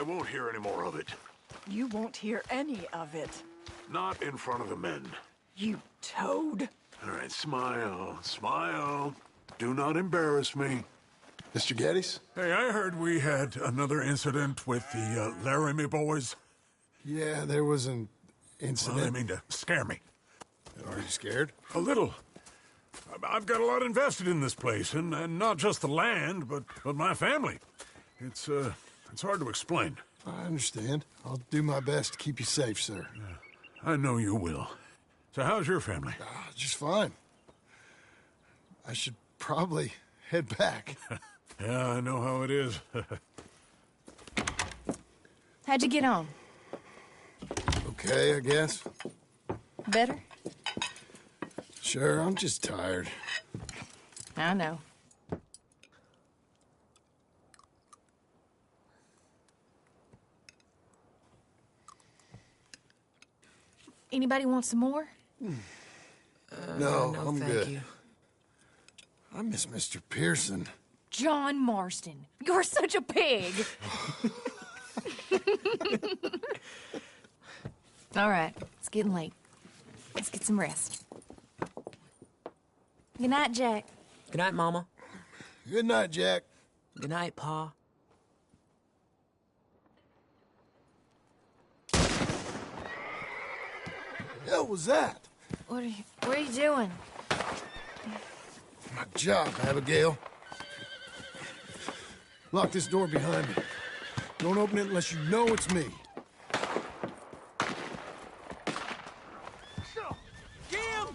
won't hear any more of it. You won't hear any of it. Not in front of the men. You toad. All right, smile, smile. Do not embarrass me. Mr. Geddes? Hey, I heard we had another incident with the Laramie boys. Yeah, there was an Well, incident. I mean to scare me. Are you scared? A little. I've got a lot invested in this place, and not just the land, but my family. It's hard to explain. I understand. I'll do my best to keep you safe, sir. I know you will. So how's your family? Just fine. I should probably head back. Yeah, I know how it is. How'd you get on? Okay, I guess. Better? Sure, I'm just tired. I know. Anybody want some more? No, no, I'm thank good. you. I miss Mr. Pearson. John Marston, you're such a pig. All right, it's getting late. Let's get some rest. Good night, Jack. Good night, Mama. Good night, Jack. Good night, Pa. Hell was that? What are you doing? My job, Abigail. Lock this door behind me. Don't open it unless you know it's me. Jim!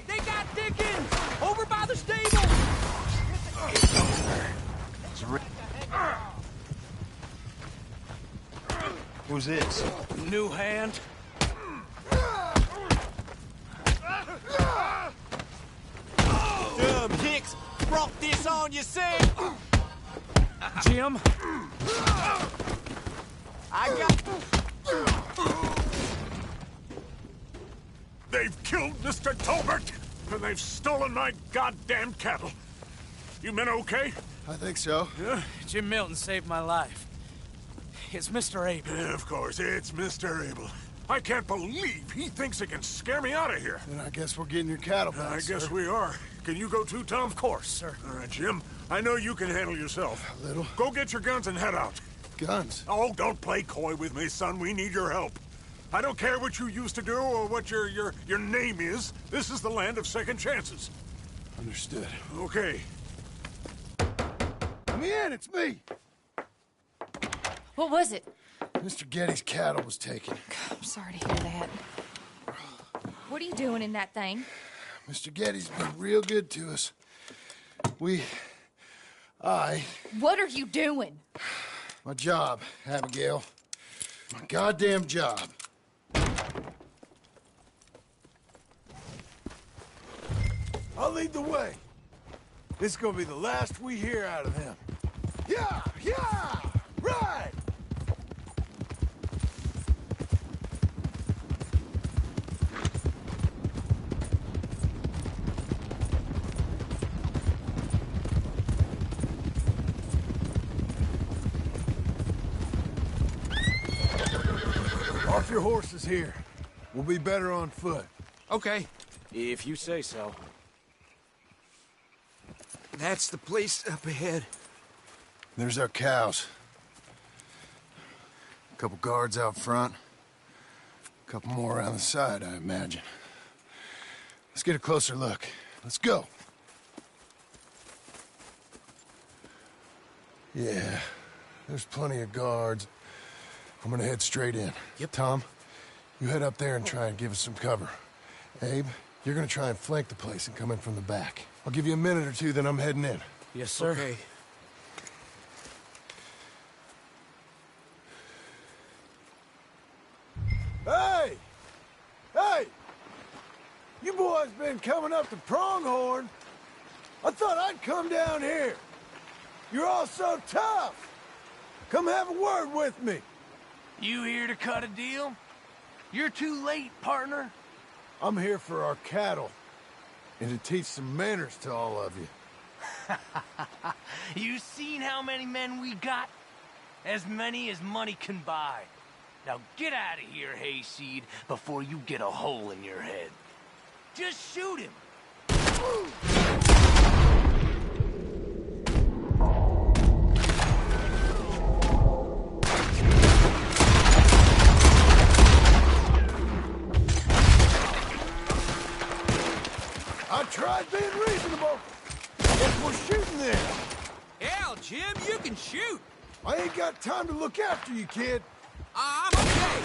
They got Dickens! Over by the stable! Who's this? New hand. Dumb hicks brought this on yourself! Jim? I got... They've killed Mr. Tolbert, and they've stolen my goddamn cattle. You men okay? I think so. Yeah? Jim Milton saved my life. It's Mr. Abel. Yeah, of course, it's Mr. Abel. I can't believe he thinks he can scare me out of here. Then I guess we're getting your cattle back, I guess sir. we are. Can you go too, Tom? Of course, sir. All right, Jim. I know you can handle yourself. A little. Go get your guns and head out. Guns. Oh, don't play coy with me, son. We need your help. I don't care what you used to do or what your name is. This is the land of second chances. Understood. Okay. Let me in, it's me! What was it? Mr. Geddes' cattle was taken. I'm sorry to hear that. What are you doing in that thing? Mr. Geddes been real good to us. What are you doing? My job, Abigail. My goddamn job. I'll lead the way. This is gonna be the last we hear out of him. Yeah! Yeah! Right! Off your horses here. We'll be better on foot. Okay, if you say so. That's the place up ahead. There's our cows. A couple guards out front. A couple more around the side, I imagine. Let's get a closer look. Let's go. Yeah, there's plenty of guards. I'm gonna head straight in. Yep. Tom, you head up there and try and give us some cover. Abe, you're gonna try and flank the place and come in from the back. I'll give you a minute or two, then I'm heading in. Yes, sir. Okay. Hey! Hey! You boys been coming up to Pronghorn. I thought I'd come down here. You're all so tough. Come have a word with me. You here to cut a deal? You're too late, partner. I'm here for our cattle. And to teach some manners to all of you. You seen how many men we got? As many as money can buy. Now get out of here, Hayseed, before you get a hole in your head. Just shoot him. I tried being reasonable. Guess we're shooting then. Hell, Jim, you can shoot. I ain't got time to look after you, kid. I'm okay.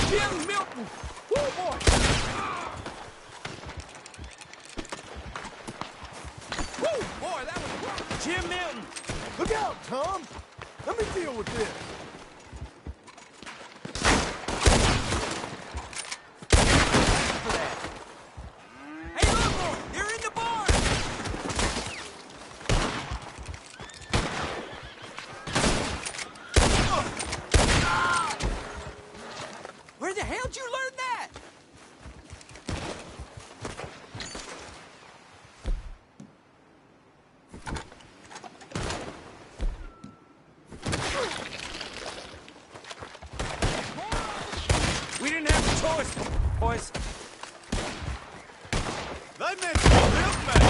Jim Milton. Woo, boy. Woo, boy, that was work. Jim Milton! Look out, Tom. Let me deal with this. Hey, look, they're in the barn. Where the hell'd you learn that? We didn't have a choice, boys. They mentioned the milkman.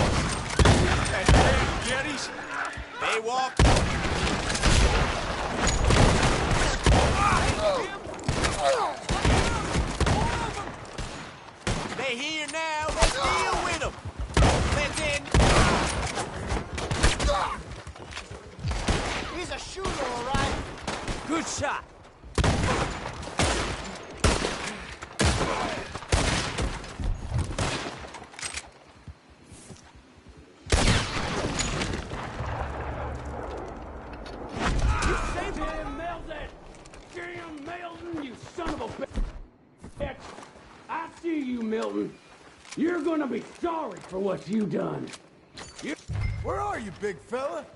And damn jetties. They walk. They here now. Let's deal with them. Let's end. He's a shooter, all right. Good shot. Jim Milton, you son of a bitch! I see you, Milton. You're gonna be sorry for what you done. Where are you, big fella?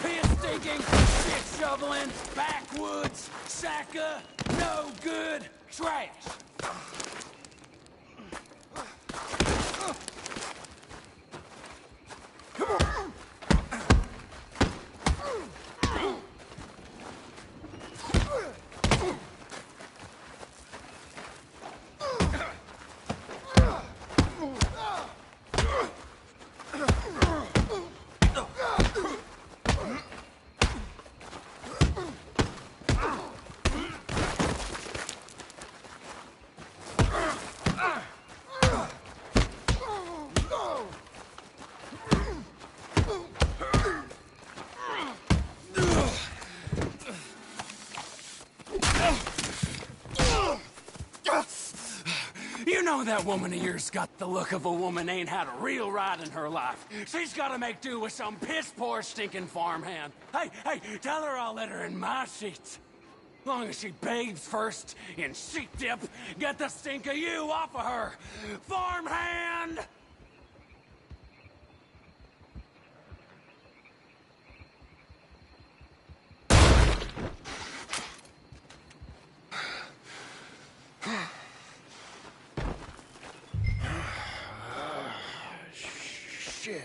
Piss stinking, shit shoveling, backwoods, sacker, no good, trash. You know that woman of yours got the look of a woman ain't had a real ride in her life. She's gotta make do with some piss-poor stinking farmhand. Hey, tell her I'll let her in my seats. Long as she bathes first in sheep dip, get the stink of you off of her. Farmhand! Shit.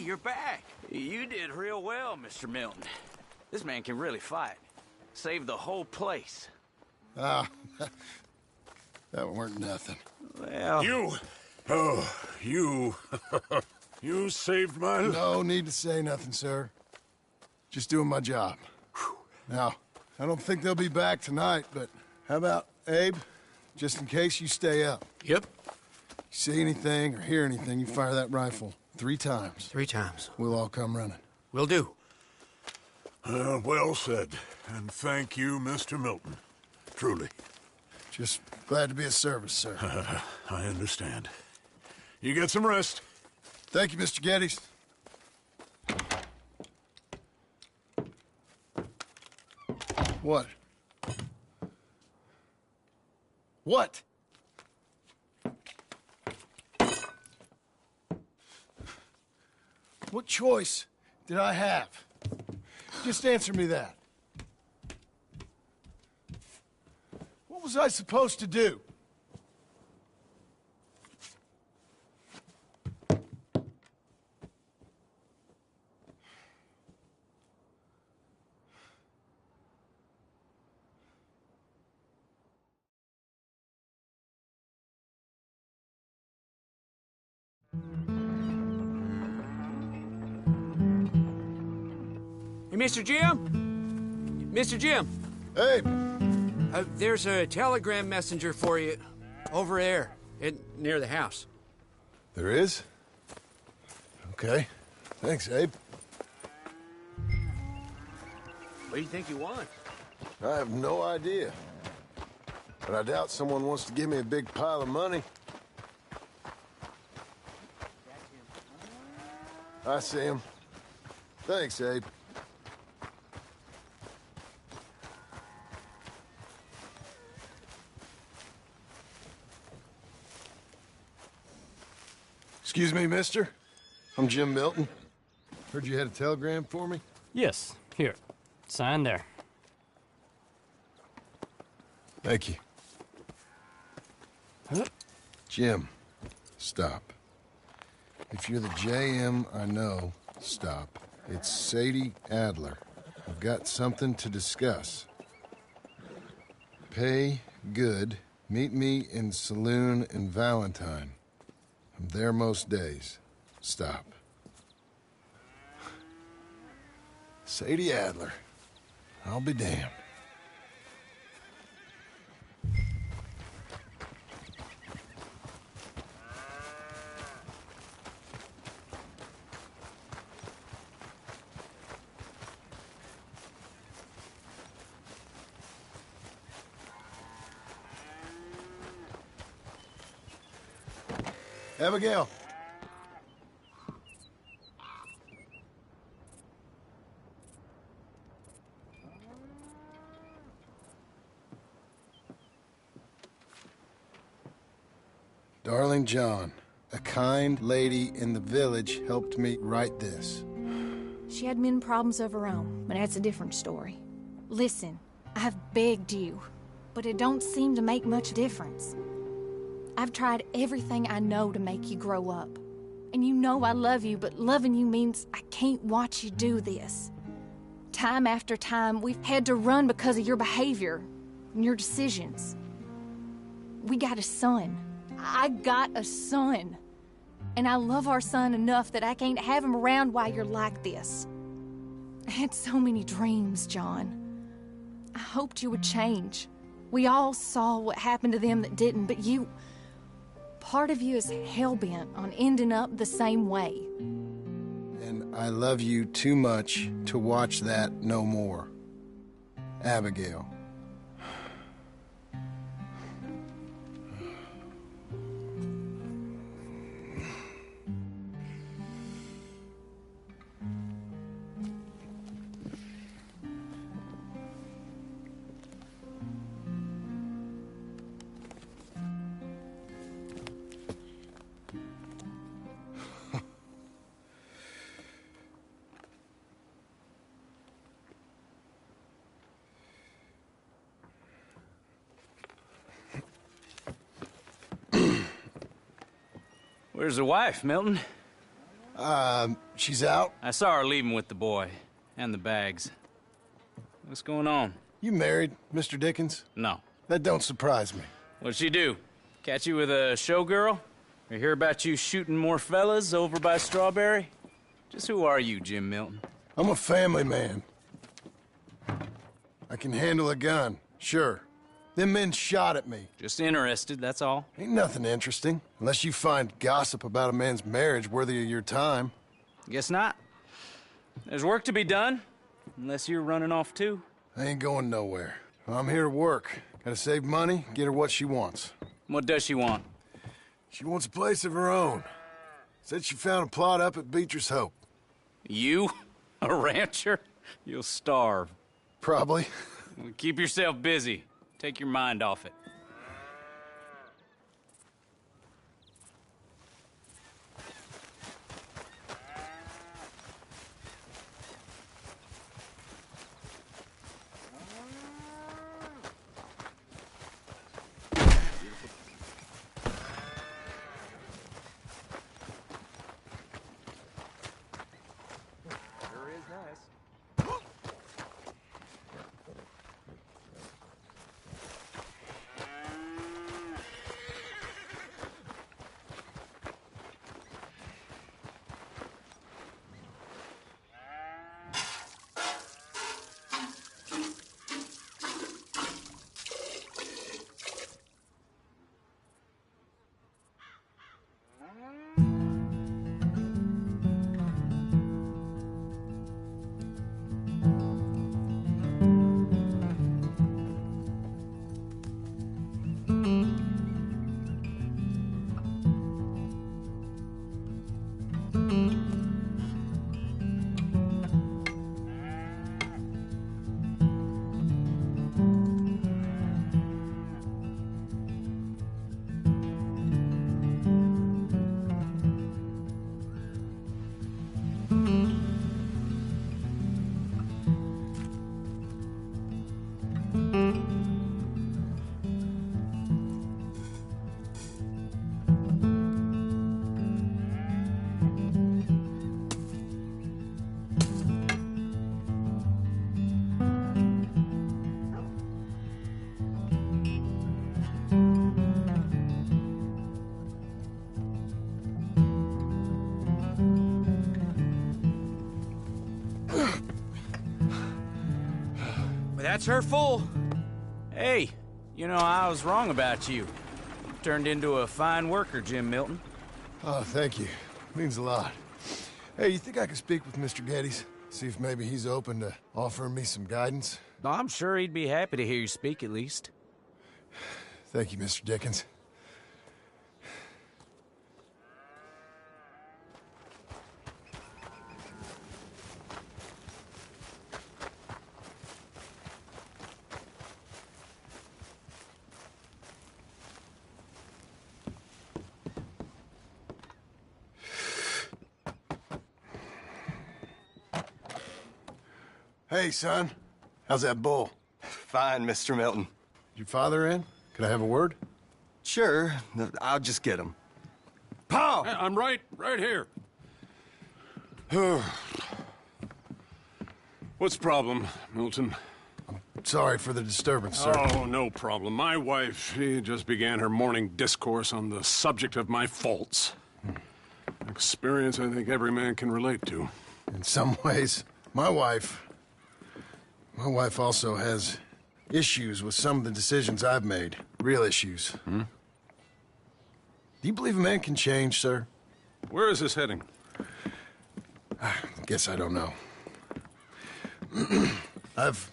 you're back. You did real well, Mr. Milton. This man can really fight. Saved the whole place. Ah, that weren't nothing. Well... You. You saved my life. No need to say nothing, sir. Just doing my job. Now, I don't think they'll be back tonight, but how about Abe? Just in case you stay up. Yep. You see anything or hear anything, you fire that rifle 3 times. 3 times. We'll all come running. Will do. Well said. And thank you, Mr. Milton. Truly. Just glad to be of service, sir. I understand. You get some rest. Thank you, Mr. Geddes. What? What? What choice did I have? Just answer me that. What was I supposed to do? Hey, Mr. Jim? Mr. Jim, Hey, there's a telegram messenger for you over there near the house. there is? Okay. Thanks, Abe. What do you think you want? I have no idea. But I doubt someone wants to give me a big pile of money. I see him. Thanks, Abe. Excuse me, mister. I'm Jim Milton. Heard you had a telegram for me? Yes, here. Sign there. Thank you. Huh? Jim, stop. If you're the JM I know, stop. It's Sadie Adler. I've got something to discuss. Pay good. Meet me in saloon in Valentine. I'm there most days. Stop. Sadie Adler. I'll be damned. Abigail. Darling John, a kind lady in the village helped me write this. She had men problems of her own, but that's a different story. Listen, I've begged you, but it don't seem to make much difference. I've tried everything I know to make you grow up. And you know I love you, but loving you means I can't watch you do this. Time after time, we've had to run because of your behavior and your decisions. We got a son. I got a son. And I love our son enough that I can't have him around while you're like this. I had so many dreams, John. I hoped you would change. We all saw what happened to them that didn't, but you... Part of you is hell-bent on ending up the same way. And I love you too much to watch that no more. Abigail. Where's the wife, Milton? She's out? I saw her leaving with the boy. And the bags. What's going on? You married, Mr. Dickens? No. That don't surprise me. What'd she do? Catch you with a showgirl? Or hear about you shooting more fellas over by Strawberry? Just who are you, Jim Milton? I'm a family man. I can handle a gun, sure. Them men shot at me. Just interested, that's all. Ain't nothing interesting, unless you find gossip about a man's marriage worthy of your time. Guess not. There's work to be done, unless you're running off too. I ain't going nowhere. I'm here to work. Gotta save money, get her what she wants. What does she want? She wants a place of her own. Said she found a plot up at Beecher's Hope. You? A rancher? You'll starve. Probably. Well, keep yourself busy. Take your mind off it. That's her full. Hey, you know, I was wrong about you. Turned into a fine worker, Jim Milton. Oh, thank you. Means a lot. Hey, you think I could speak with Mr. Geddes? See if maybe he's open to offering me some guidance? I'm sure he'd be happy to hear you speak, at least. Thank you, Mr. Dickens. Hey, son. How's that bull? Fine, Mr. Milton. Your father in? Could I have a word? Sure. I'll just get him. Pa! I'm right here. What's the problem, Milton? Sorry for the disturbance, sir. Oh, no problem. My wife, she just began her morning discourse on the subject of my faults. Experience I think every man can relate to. In some ways, my wife also has issues with some of the decisions I've made. Real issues. Hmm? Do you believe a man can change, sir? Where is this heading? Guess I don't know. I've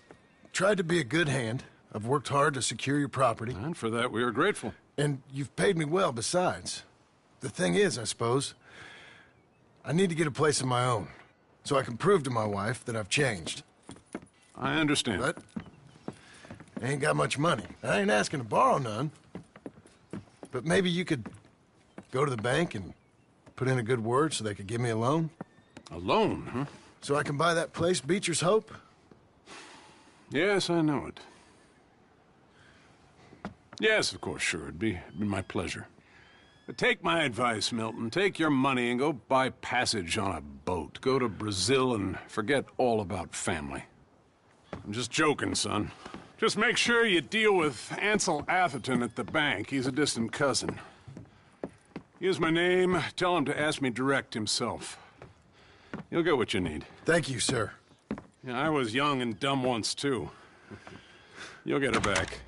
tried to be a good hand. I've worked hard to secure your property. And for that, we are grateful. And you've paid me well besides. The thing is, I suppose, I need to get a place of my own, so I can prove to my wife that I've changed. I understand. But I ain't got much money. I ain't asking to borrow none. But maybe you could go to the bank and put in a good word so they could give me a loan? A loan, huh? So I can buy that place, Beecher's Hope? Yes, I know it. Yes, of course, sure. It'd be my pleasure. But take my advice, Milton. Take your money and go buy passage on a boat. Go to Brazil and forget all about family. I'm just joking, son. Just make sure you deal with Ansel Atherton at the bank. He's a distant cousin. Here's my name. Tell him to ask me direct himself. You'll get what you need. Thank you, sir. Yeah, I was young and dumb once, too. You'll get her back.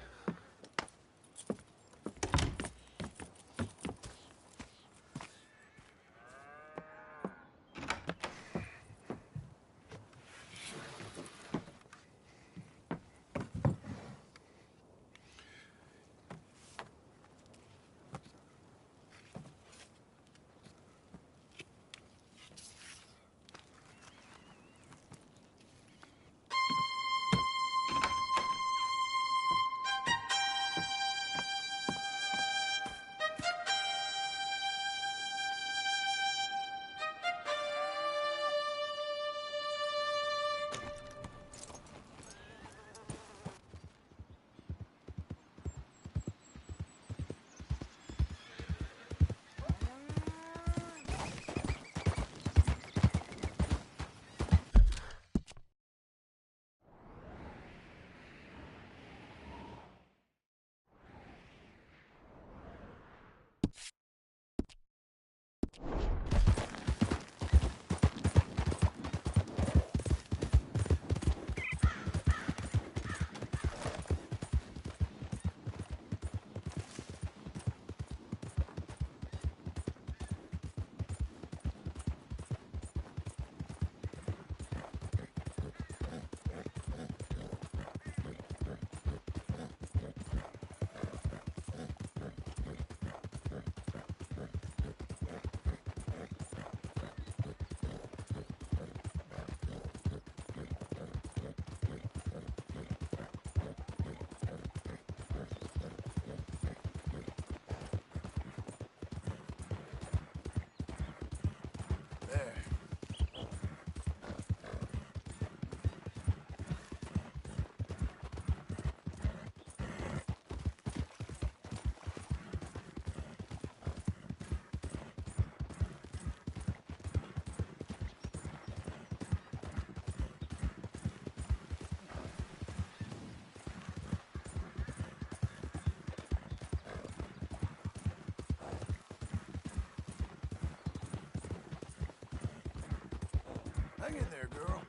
Hang in there, girl.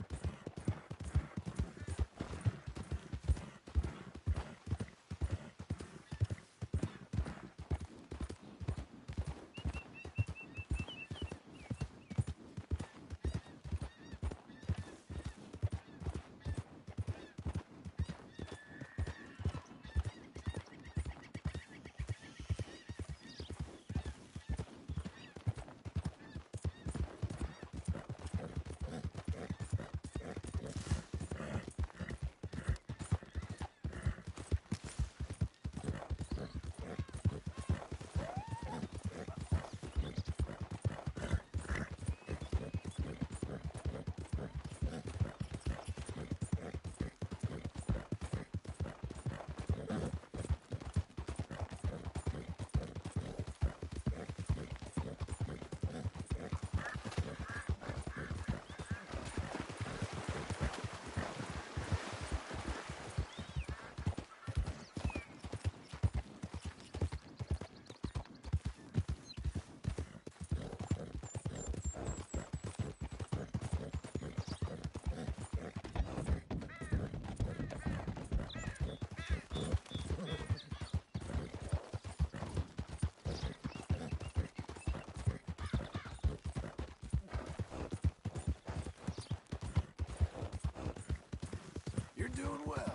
You're doing well.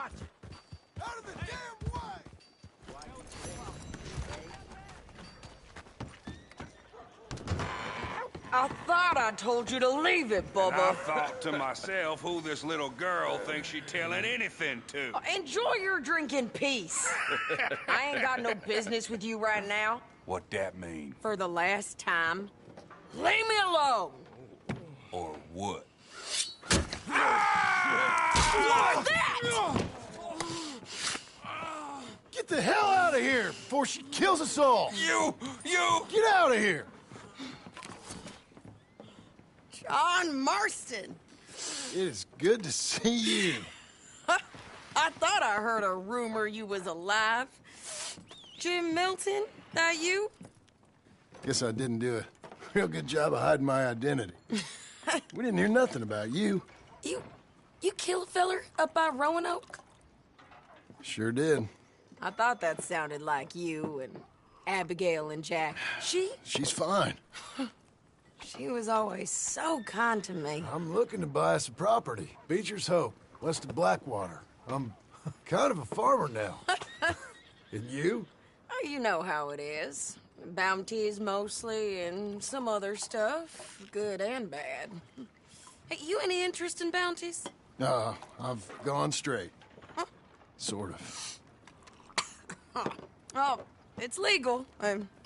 Watch it! Out of the damn way! I thought I told you to leave it, And Bubba. I thought to myself who this little girl thinks she's telling anything to. Enjoy your drink in peace. I ain't got no business with you right now. What that mean? For the last time, leave me alone. Or what? What's that? Get the hell out of here before she kills us all! You! Get out of here! John Marston. It is good to see you. I thought I heard a rumor you was alive. Jim Milton, that you? Guess I didn't do a real good job of hiding my identity. We didn't hear nothing about you. You kill a feller up by Roanoke? Sure did. I thought that sounded like you and Abigail and Jack. She's fine. She was always so kind to me. I'm looking to buy us a property. Beecher's Hope, west of Blackwater. I'm kind of a farmer now. And you? Oh, you know how it is. Bounties mostly, and some other stuff, good and bad. Hey, you any interest in bounties? No, I've gone straight. Sort of. Oh, it's legal,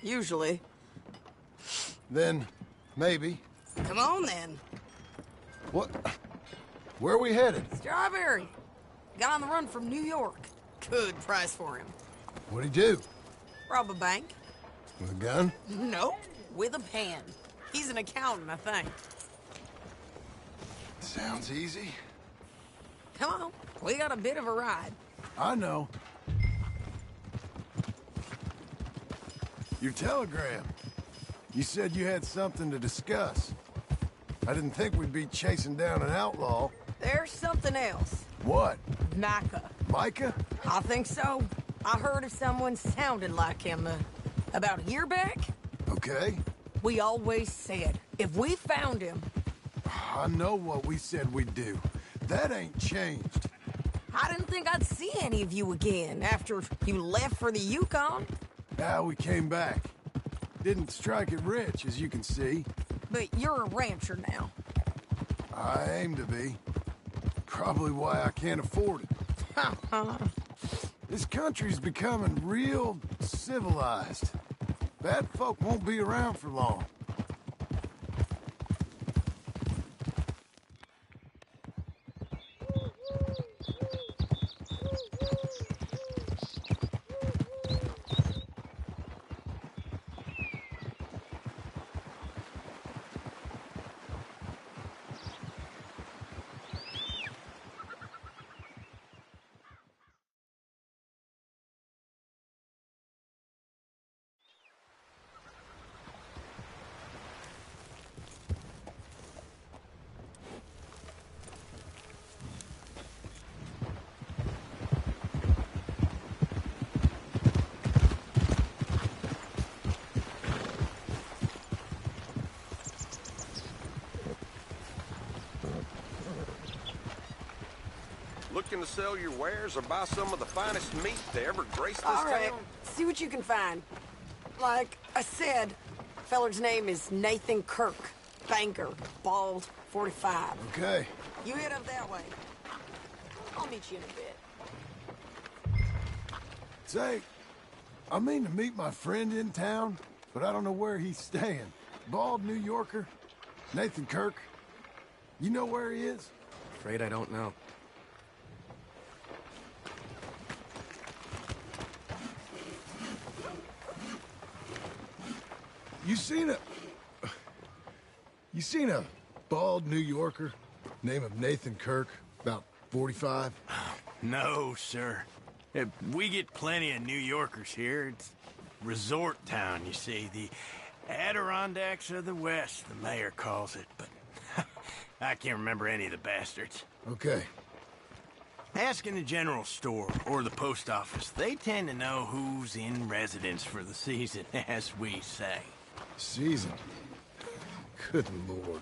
usually. Then, maybe. Come on, then. What? Where are we headed? Strawberry. Got on the run from New York. Good price for him. What'd he do? Rob a bank? With a gun? Nope, with a pen. He's an accountant, I think. Sounds easy. Come on, we got a bit of a ride. I know. Your telegram. You said you had something to discuss. I didn't think we'd be chasing down an outlaw. There's something else. What? Micah. Micah? I think so. I heard of someone sounded like him about a year back. Okay. We always said, if we found him... I know what we said we'd do. That ain't changed. I didn't think I'd see any of you again after you left for the Yukon. Now we came back. Didn't strike it rich, as you can see. But you're a rancher now. I aim to be. Probably why I can't afford it. This country's becoming real civilized. Bad folk won't be around for long. Looking to sell your wares or buy some of the finest meat to ever grace this All right, town? see what you can find. Like I said, feller's name is Nathan Kirk. Banker, bald, 45. Okay. You head up that way. I'll meet you in a bit. Say, I mean to meet my friend in town, but I don't know where he's staying. Bald New Yorker, Nathan Kirk. You know where he is? Afraid I don't know. You seen a bald New Yorker, name of Nathan Kirk, about 45? No, sir. We get plenty of New Yorkers here. It's resort town, you see. The Adirondacks of the West, the mayor calls it, but I can't remember any of the bastards. Okay. Ask in the general store or the post office. They tend to know who's in residence for the season, as we say. Season? Good Lord.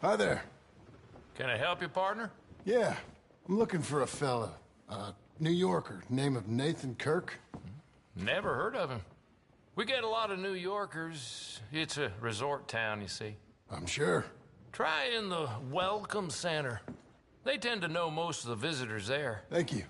Hi there. Can I help you, partner? Yeah, I'm looking for a fella. New Yorker, name of Nathan Kirk. Never heard of him. We get a lot of New Yorkers. It's a resort town, you see. I'm sure. Try in the Welcome Center. They tend to know most of the visitors there. Thank you.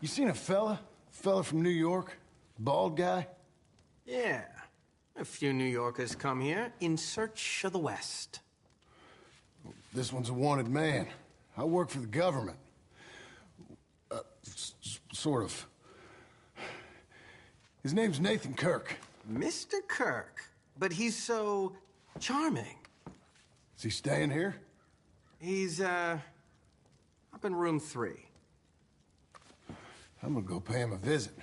You seen a fella? Fella from New York? Bald guy? Yeah. A few New Yorkers come here in search of the West. This one's a wanted man. I work for the government. Sort of. His name's Nathan Kirk. Mr. Kirk? But he's so charming. Is he staying here? He's, up in room 3. I'm gonna go pay him a visit.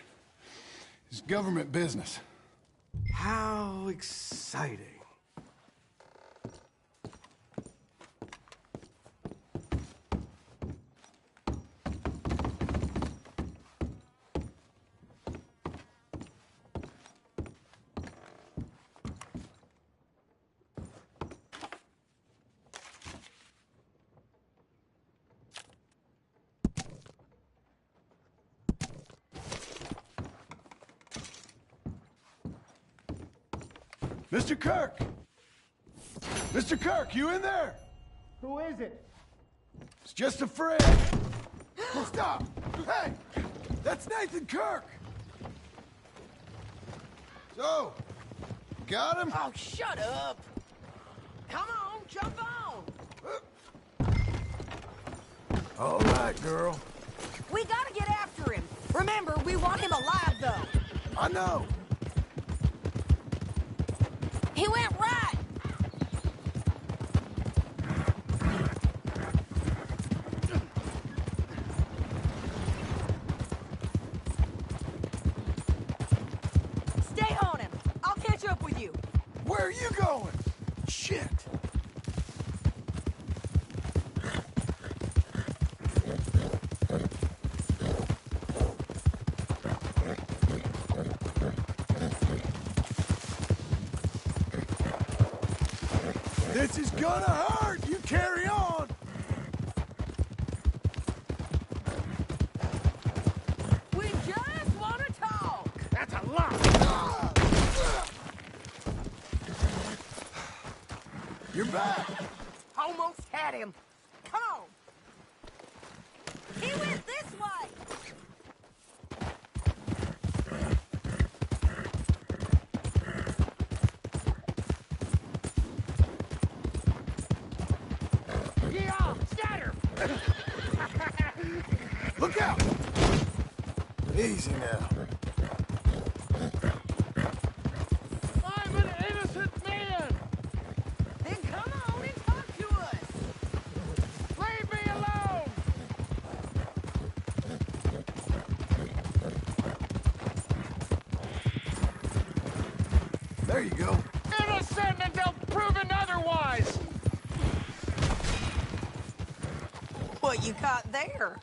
It's government business. How exciting. Mr. Kirk! Mr. Kirk, you in there? Who is it? It's just a friend. Stop! Hey! That's Nathan Kirk! So, got him? Oh, shut up! Come on, jump on! All right, girl. We gotta get after him. Remember, we want him alive, though. I know. He went right! Stay on him. I'll catch up with you. Where are you going? Shit. This is gonna hurt! You carry on! We just want to talk! That's a lot! You're back! Almost had him. Come on! He went this way! Look out! Easy now. I'm an innocent man! Then come on and talk to us! Leave me alone! There you go. Innocent until proven otherwise! What you got there?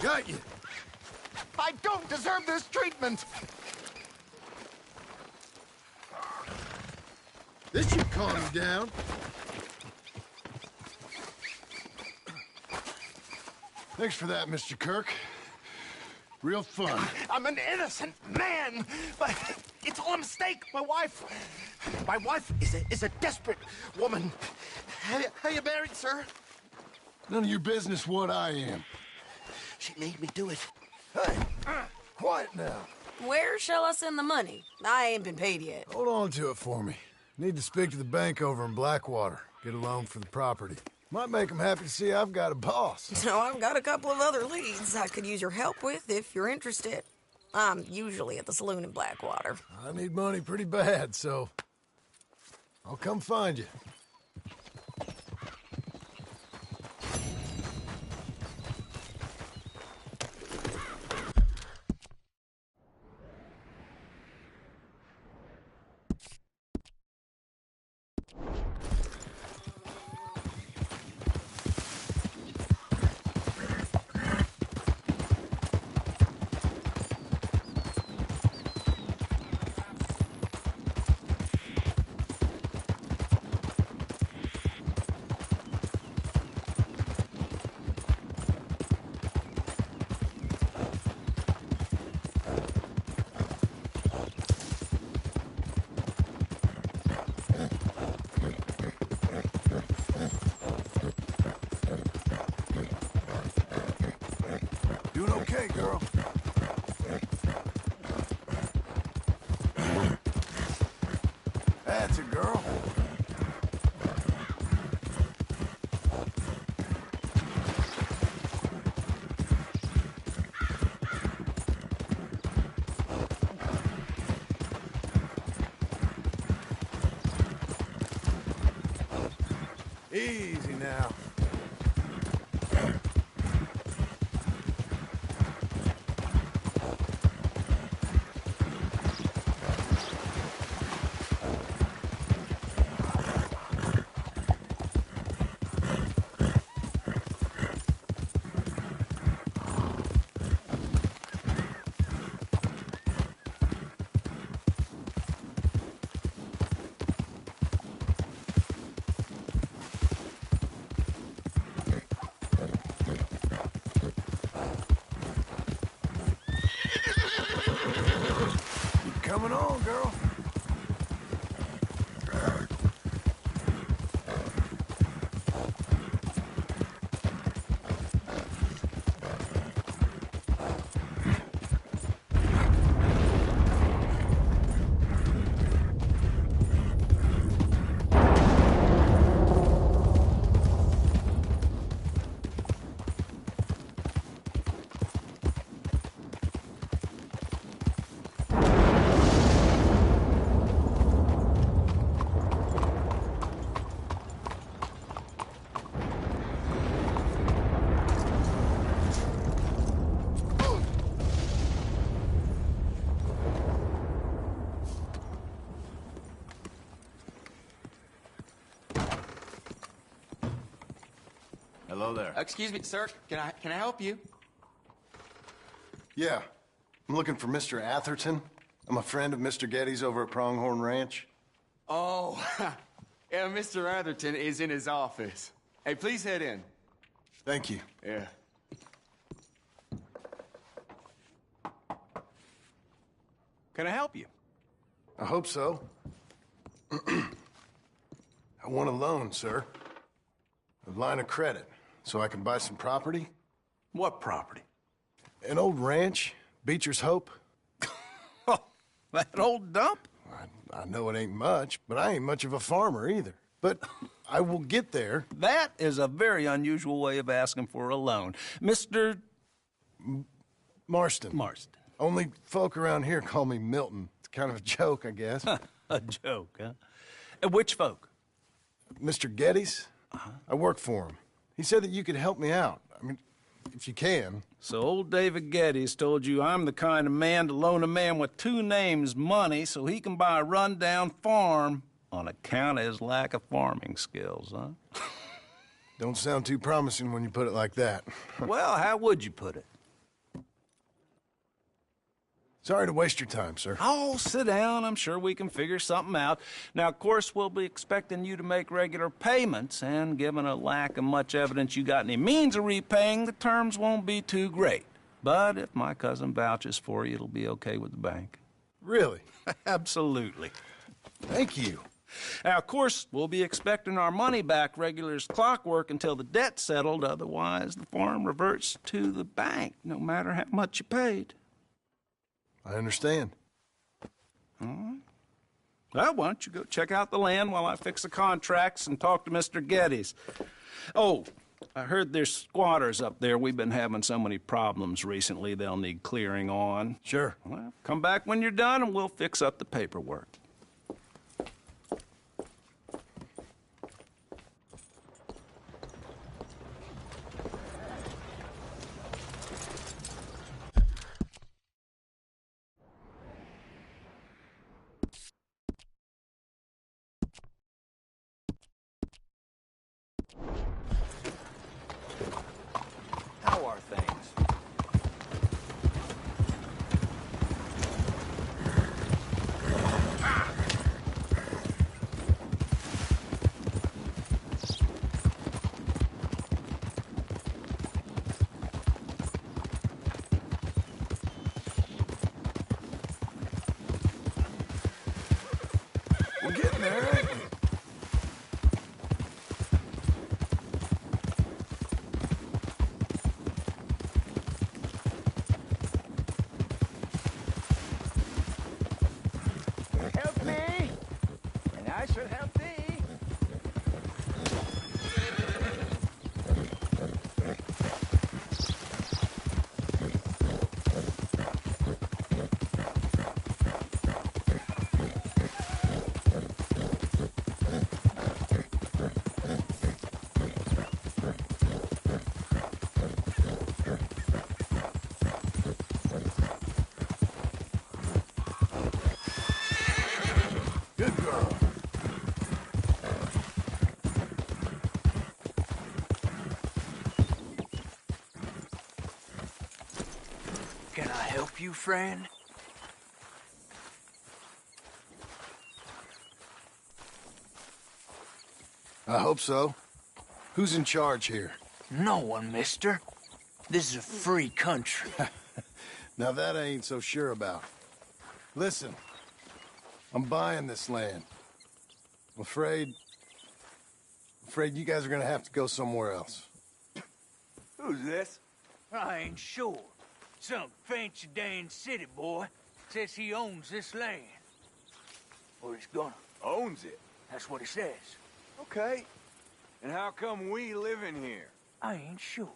Got you. I don't deserve this treatment! This should calm you down. Thanks for that, Mr. Kirk. Real fun. I'm an innocent man, but it's all a mistake. My wife is a desperate woman. Are you married, sir? None of your business what I am. She made me do it. Hey, quiet now. Where shall I send the money? I ain't been paid yet. Hold on to it for me. Need to speak to the bank over in Blackwater. Get a loan for the property. Might make them happy to see I've got a boss. So I've got a couple of other leads I could use your help with if you're interested. I'm usually at the saloon in Blackwater. I need money pretty bad, so I'll come find you. Okay, girl. That's a girl. Easy now. Coming on, girl. Hello there. Excuse me, sir. Can I help you? Yeah. I'm looking for Mr. Atherton. I'm a friend of Mr. Getty's over at Pronghorn Ranch. Oh, yeah, Mr. Atherton is in his office. Hey, please head in. Thank you. Yeah. Can I help you? I hope so. I want a loan, sir. A line of credit, so I can buy some property. What property? An old ranch, Beecher's Hope. That old dump? I know it ain't much, but I ain't much of a farmer either. But I will get there. That is a very unusual way of asking for a loan. Mr. Marston. Marston. Only folk around here call me Milton. It's kind of a joke, I guess. A joke, huh? And which folk? Mr. Getty's. I work for him. He said that you could help me out. I mean, if you can. So old David Getty's told you I'm the kind of man to loan a man with two names money so he can buy a rundown farm on account of his lack of farming skills, huh? Don't sound too promising when you put it like that. Well, how would you put it? Sorry to waste your time, sir. Oh, sit down. I'm sure we can figure something out. Now, of course, we'll be expecting you to make regular payments, and given a lack of much evidence you got any means of repaying, the terms won't be too great. But if my cousin vouches for you, it'll be okay with the bank. Really? Absolutely. Thank you. Now, of course, we'll be expecting our money back regular as clockwork until the debt's settled. Otherwise, the farm reverts to the bank, no matter how much you paid. I understand. All right. Well, why don't you go check out the land while I fix the contracts and talk to Mr. Getty's. Oh, I heard there's squatters up there. We've been having so many problems recently, they'll need clearing on. Sure. Well, come back when you're done and we'll fix up the paperwork. How are things? help you, friend? I hope so. Who's in charge here? No one, mister. This is a free country. Now that I ain't so sure about. Listen, I'm buying this land. I'm afraid you guys are gonna have to go somewhere else. Who's this? I ain't sure. Some fancy Dan city boy says he owns this land. Or he's gonna. Owns it? That's what he says. Okay. And how come we live in here? I ain't sure.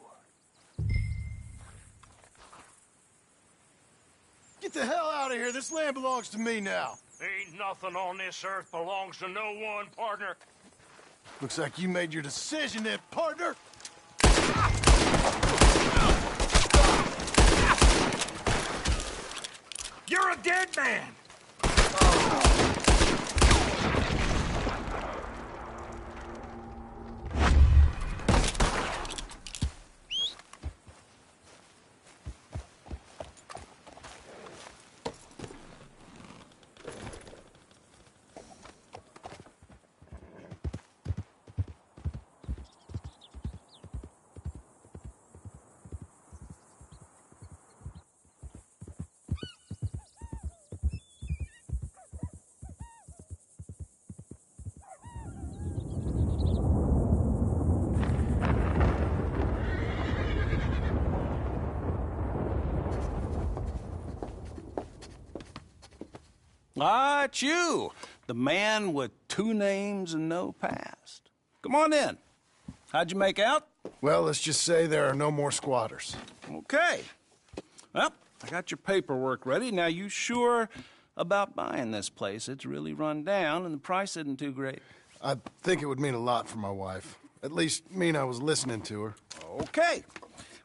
Get the hell out of here. This land belongs to me now. Ain't nothing on this earth belongs to no one, partner. Looks like you made your decision then, partner. You're a dead man! Ah, it's you, the man with 2 names and no past. Come on in. How'd you make out? Well, let's just say there are no more squatters. Okay. Well, I got your paperwork ready. Now, you sure about buying this place? It's really run down, and the price isn't too great. I think it would mean a lot for my wife. At least mean I was listening to her. Okay.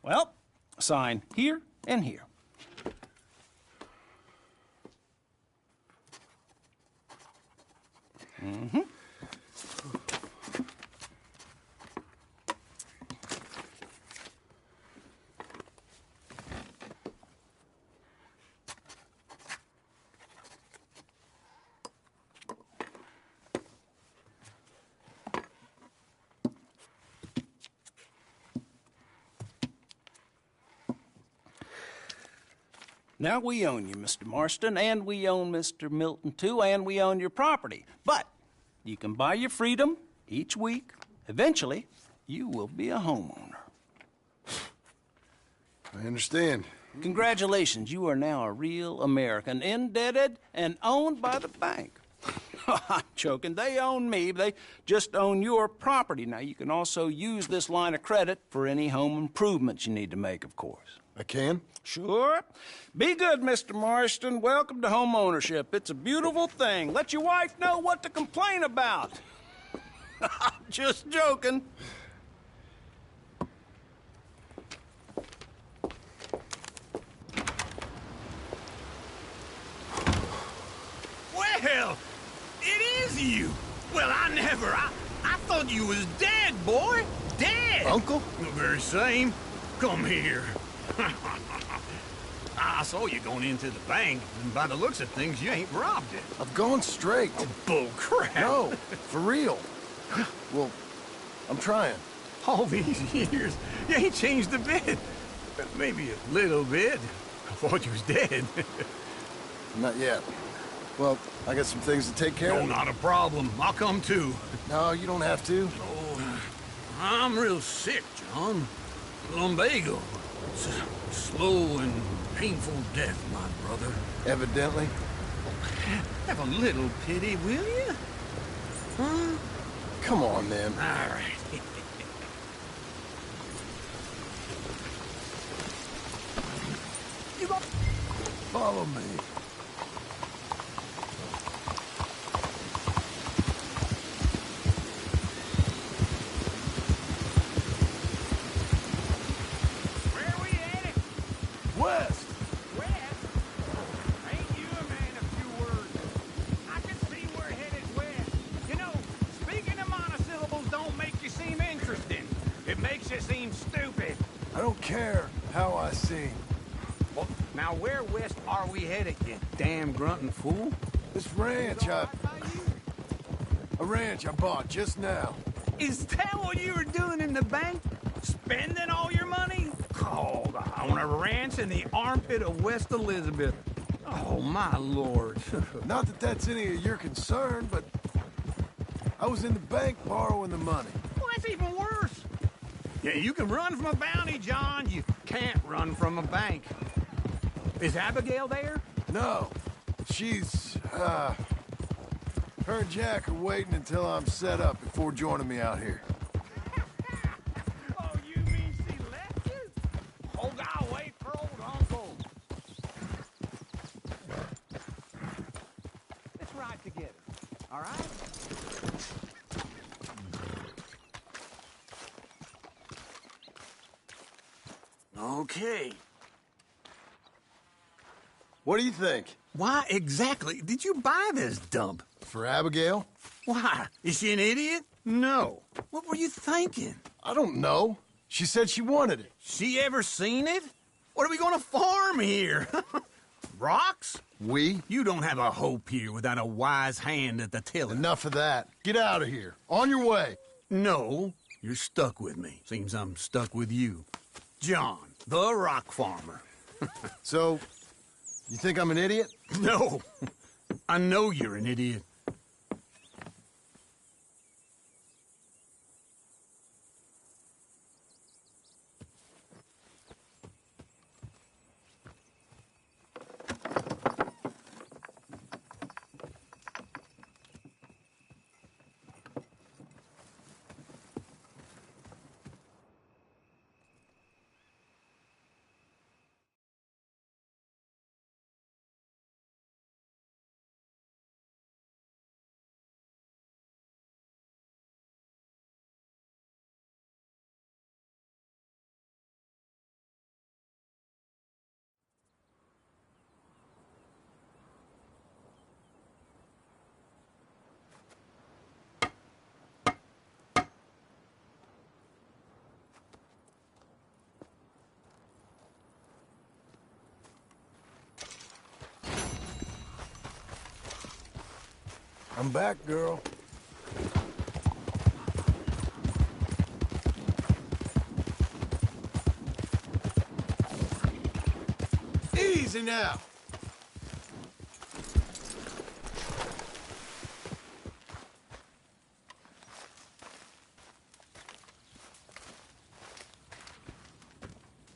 Well, sign here and here. Mm-hmm. Now, we own you, Mr. Marston, and we own Mr. Milton, too, and we own your property. But you can buy your freedom each week. Eventually, you will be a homeowner. I understand. Congratulations, you are now a real American, indebted and owned by the bank. I'm joking. They own me. They just own your property. Now, you can also use this line of credit for any home improvements you need to make, of course. I can? Sure. Be good, Mr. Marston. Welcome to home ownership. It's a beautiful thing. Let your wife know what to complain about. Just joking. Well, it is you. Well, I thought you was dead, boy. Dead. Uncle? The very same. Come here. I saw you going into the bank, and by the looks of things, you ain't robbed it. I've gone straight. Oh, bull crap. No, for real. Well, I'm trying. All these years, you ain't changed a bit. Maybe a little bit. I thought you was dead. Not yet. Well, I got some things to take care of. No, not a problem. I'll come too. No, you don't have to. Oh, I'm real sick, John. Lumbago. Slow and painful death, my brother. Evidently. Have a little pity, will you? Huh? Come on, then. All right. You got... Follow me. West! West? Ain't you a man of few words? I can see we're headed west. You know, speaking of monosyllables don't make you seem interesting. It makes you seem stupid. I don't care how I sing. Well, Now, where west are we headed, you damn grunting fool? This ranch a ranch I bought just now. Is that what you were doing in the bank? Spending all your money? Oh, on a ranch in the armpit of West Elizabeth. Oh, my lord. Not that that's any of your concern, but I was in the bank borrowing the money. Well, that's even worse. Yeah, you can run from a bounty, John. You can't run from a bank. Is Abigail there? No. She's, her and Jack are waiting until I'm set up before joining me out here. Oh, you mean she left you? Oh, I'll wait for old Uncle. Let's ride together, all right? Okay. What do you think? Why exactly did you buy this dump? For Abigail? Why? Is she an idiot? No. What were you thinking? I don't know. She said she wanted it. She ever seen it? What are we gonna farm here? Rocks? We? You don't have a hope here without a wise hand at the tiller. Enough of that. Get out of here. On your way. No, you're stuck with me. Seems I'm stuck with you. John, the rock farmer. So, you think I'm an idiot? No. I know you're an idiot. I'm back, girl. Easy now.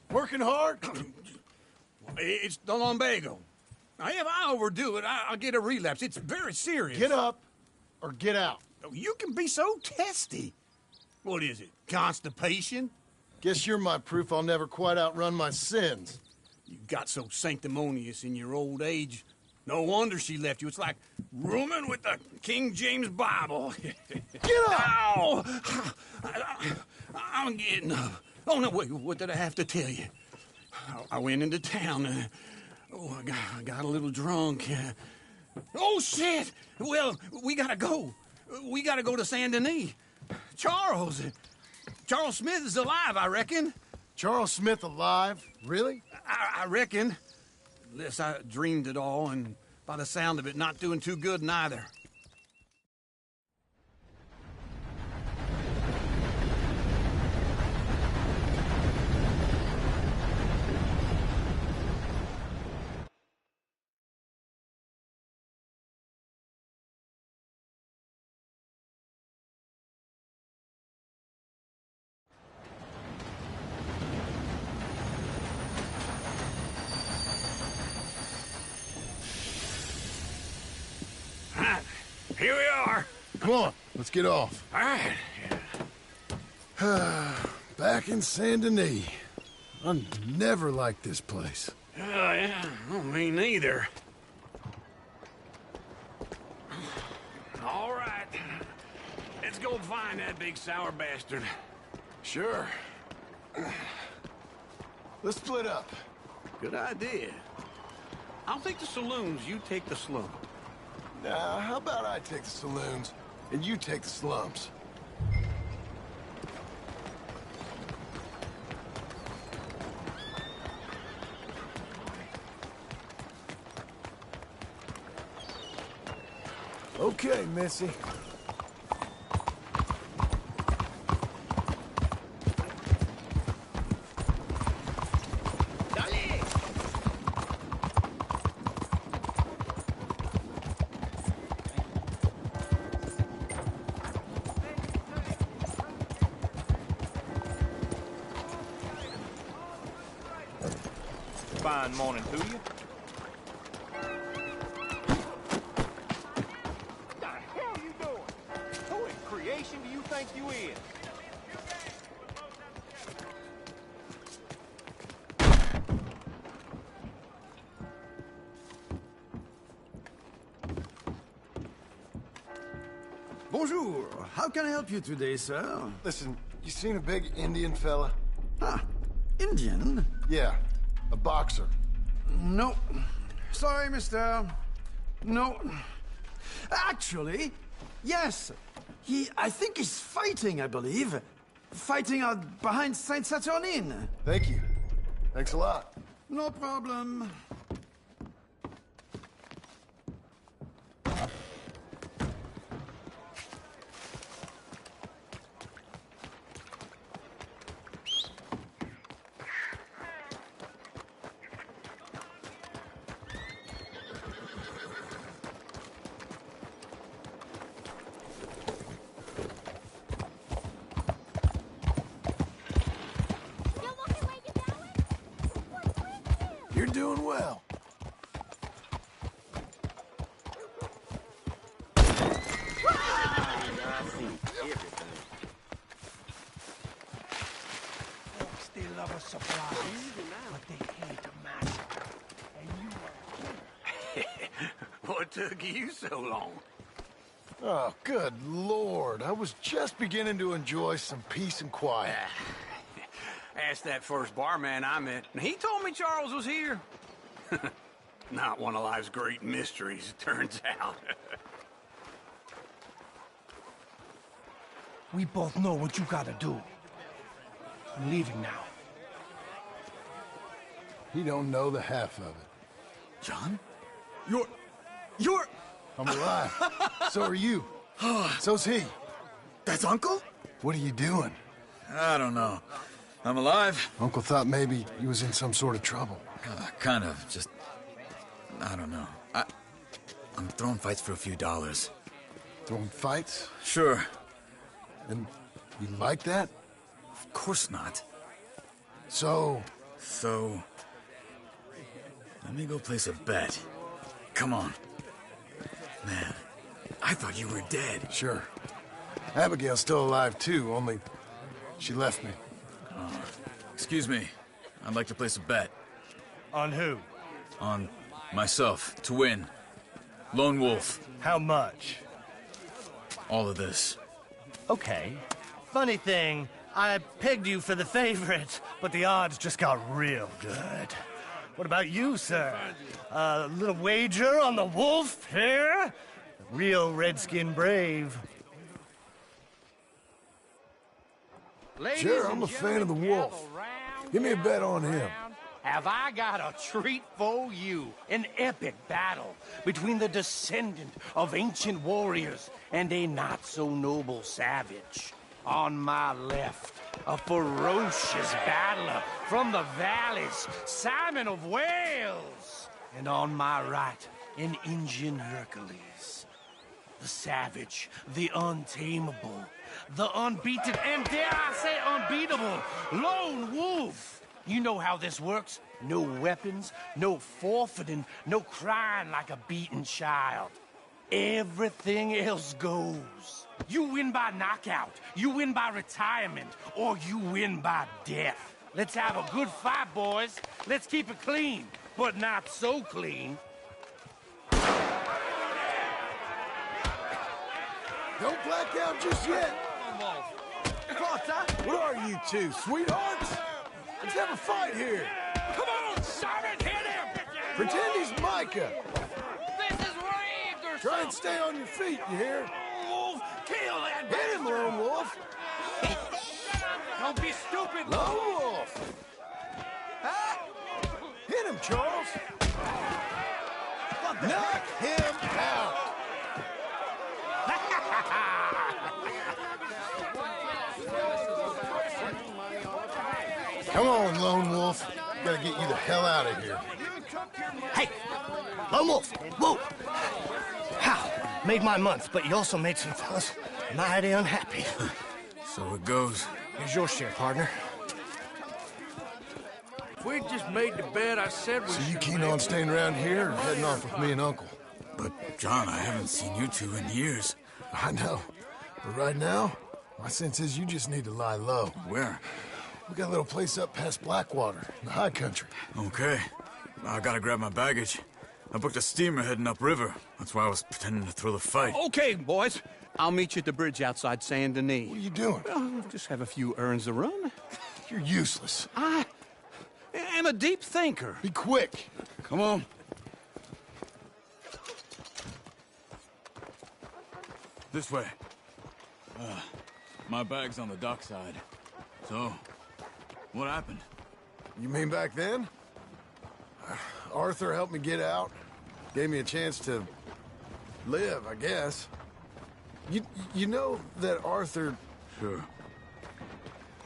Working hard? It's the lumbago. Now, if I overdo it, I'll get a relapse. It's very serious. Get up or get out. You can be so testy. What is it, constipation? Guess you're my proof I'll never quite outrun my sins. You got so sanctimonious in your old age. No wonder she left you. It's like rooming with the King James Bible. Get up! Ow! I'm getting up. Oh, no, wait, what did I have to tell you? I went into town. I got a little drunk. Oh, shit! Well, we gotta go. We gotta go to Saint Denis. Charles Smith is alive, I reckon. Charles Smith alive? Really? I reckon. Unless I dreamed it all, and by the sound of it, not doing too good neither. Here we are. Come on, let's get off. All right. Back in Saint Denis. I never liked this place. Yeah, well, me neither. All right. Let's go find that big sour bastard. Sure. Let's split up. Good idea. I'll take the saloons, you take the slum. Now, how about I take the saloons, and you take the slums? Okay, Missy. Fine morning to you. What the hell you doing? Who in creation do you think you is? Bonjour. How can I help you today, sir? Listen, you seen a big Indian fella? Ah, Indian? Yeah, a boxer. No. Sorry, mister. No. Actually, yes. I think he's fighting, I believe. Fighting out behind Saint Saturnine. Thank you. Thanks a lot. No problem. You're doing well. Folks, they love a surprise, but they hate a massacre. And you What took you so long? Oh, good Lord. I was just beginning to enjoy some peace and quiet. Asked that first barman I met, and he told me Charles was here. Not one of life's great mysteries, it turns out. We both know what you gotta do. I'm leaving now. He don't know the half of it. John? You're... I'm alive. So are you. So's he. That's Uncle? What are you doing? I don't know. I'm alive. Uncle thought maybe he was in some sort of trouble. Kind of. Just... I don't know. I'm throwing fights for a few dollars. Throwing fights? Sure. And you like that? Of course not. So... Let me go place a bet. Come on. Man, I thought you were dead. Sure. Abigail's still alive, too, only she left me. Excuse me. I'd like to place a bet. On who? On myself, to win. Lone Wolf. How much? All of this. Okay. Funny thing, I pegged you for the favorite, but the odds just got real good. What about you, sir? A little wager on the wolf here? Real redskin brave. Sure, I'm a fan of the wolf. Give me a bet on him. Have I got a treat for you? An epic battle between the descendant of ancient warriors and a not-so-noble savage. On my left, a ferocious battler from the valleys, Simon of Wales. And on my right, an Indian Hercules. The savage, the untamable, the unbeaten, and dare I say unbeatable, Lone Wolf. You know how this works. No weapons, no forfeiting, no crying like a beaten child. Everything else goes. You win by knockout, you win by retirement, or you win by death. Let's have a good fight, boys. Let's keep it clean, but not so clean. Don't black out just yet. What are you two, sweethearts? Let's have a fight here. Come on, Simon, hit him! Pretend he's Micah. This is rigged or Try and stay on your feet, you hear? Wolf, kill that Hit him, Lone Wolf. Don't be stupid, Lone Wolf. Hit him, Charles. Knock him out. Come on, Lone Wolf. Gotta get you the hell out of here. Hey, Lone Wolf, whoa! How? Made my month, but you also made some fellas mighty unhappy. So it goes. Here's your share, partner. If we just made the bed I said we So you should keen make, on staying around here or heading off with me and Uncle? But, John, I haven't seen you two in years. I know. But right now, my sense is you just need to lie low. Where? We got a little place up past Blackwater, in the high country. Okay. I gotta grab my baggage. I booked a steamer heading upriver. That's why I was pretending to throw the fight. Okay, boys. I'll meet you at the bridge outside Saint Denis. What are you doing? Just have a few errands to run. You're useless. I am a deep thinker. Be quick. Come on. This way. My bag's on the dockside. So, what happened? You mean back then? Arthur helped me get out. Gave me a chance to live, I guess. You know that Arthur... Sure.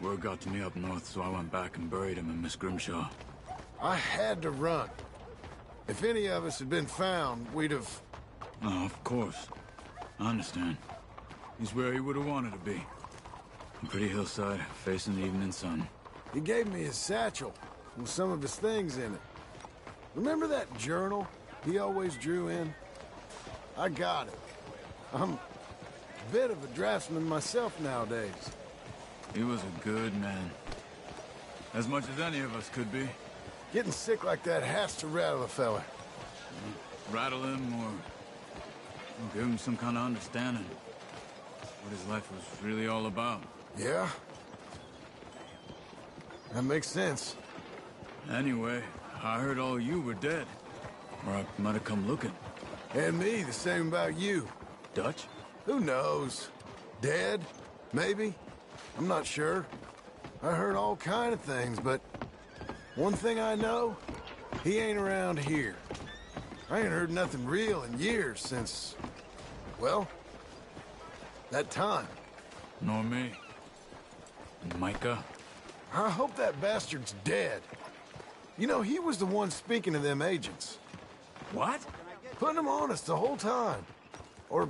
Word got to me up north, so I went back and buried him in Miss Grimshaw. I had to run. If any of us had been found, we'd have... Oh, of course. I understand. He's where he would have wanted to be. A pretty hillside, facing the evening sun. He gave me his satchel with some of his things in it. Remember that journal he always drew in? I got it. I'm a bit of a draftsman myself nowadays. He was a good man. As much as any of us could be. Getting sick like that has to rattle a fella. Rattle him or give him some kind of understanding. What his life was really all about. Yeah? That makes sense. Anyway, I heard all you were dead. Or I might have come looking. And me, the same about you. Dutch? Who knows? Dead? Maybe? I'm not sure. I heard all kind of things, but one thing I know, he ain't around here. I ain't heard nothing real in years since, well, that time. Nor me. And Micah? I hope that bastard's dead. You know, he was the one speaking to them agents. What? Putting them on us the whole time. Or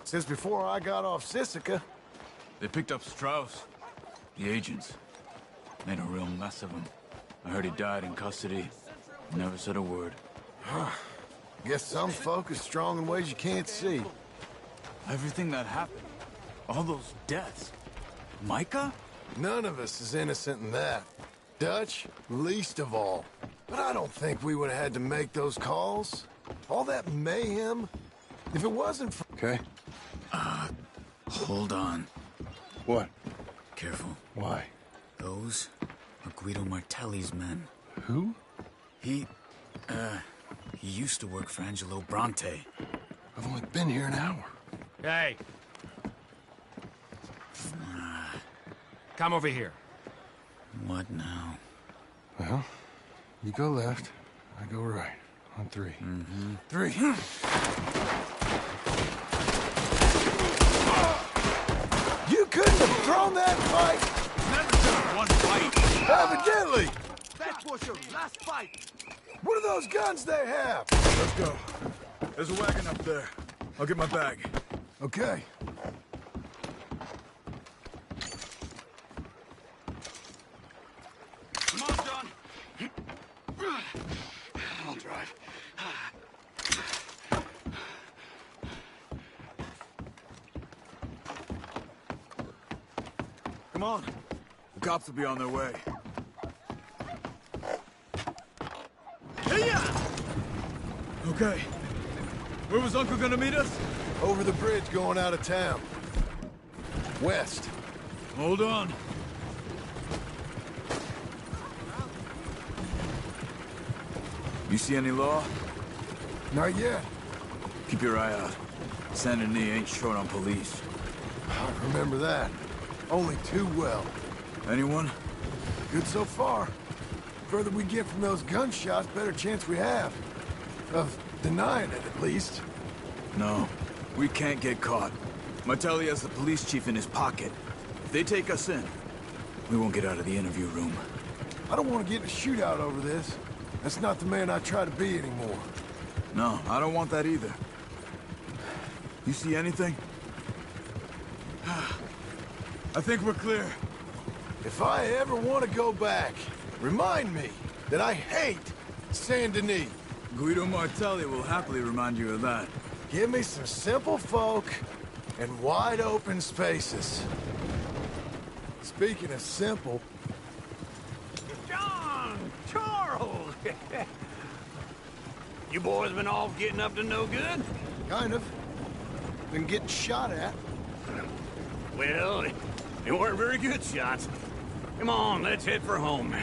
since before I got off Sisika. They picked up Strauss. The agents. Made a real mess of him. I heard he died in custody. Never said a word. Guess some folk is strong in ways you can't see. Everything that happened. All those deaths. Micah? None of us is innocent in that. Dutch, least of all. But I don't think we would have had to make those calls. All that mayhem. If it wasn't for... Okay. Hold on. What? Careful. Why? Those are Guido Martelli's men. Who? He used to work for Angelo Bronte. I've only been here an hour. Hey. Come over here. What now? Well, you go left, I go right. On three. Mm-hmm. 3. You couldn't have thrown that fight! Never done one fight! Evidently! That was your last fight! What are those guns they have? Let's go. There's a wagon up there. I'll get my bag. Okay. Come on, John. I'll drive. Come on. The cops will be on their way. Okay. Where was Uncle gonna meet us? Over the bridge going out of town. West. Hold on. You see any law? Not yet. Keep your eye out. Saint Denis ain't short on police. I remember that. Only too well. Anyone? Good so far. Further we get from those gunshots, better chance we have. Of denying it, at least. No. We can't get caught. Martelli has the police chief in his pocket. If they take us in, we won't get out of the interview room. I don't want to get in a shootout over this. That's not the man I try to be anymore. No, I don't want that either. You see anything? I think we're clear. If I ever want to go back, remind me that I hate Saint Denis. Guido Martelli will happily remind you of that. Give me some simple folk and wide open spaces. Speaking of simple... John! Charles! You boys been off getting up to no good? Kind of. Been getting shot at. Well, they weren't very good shots. Come on, let's head for home.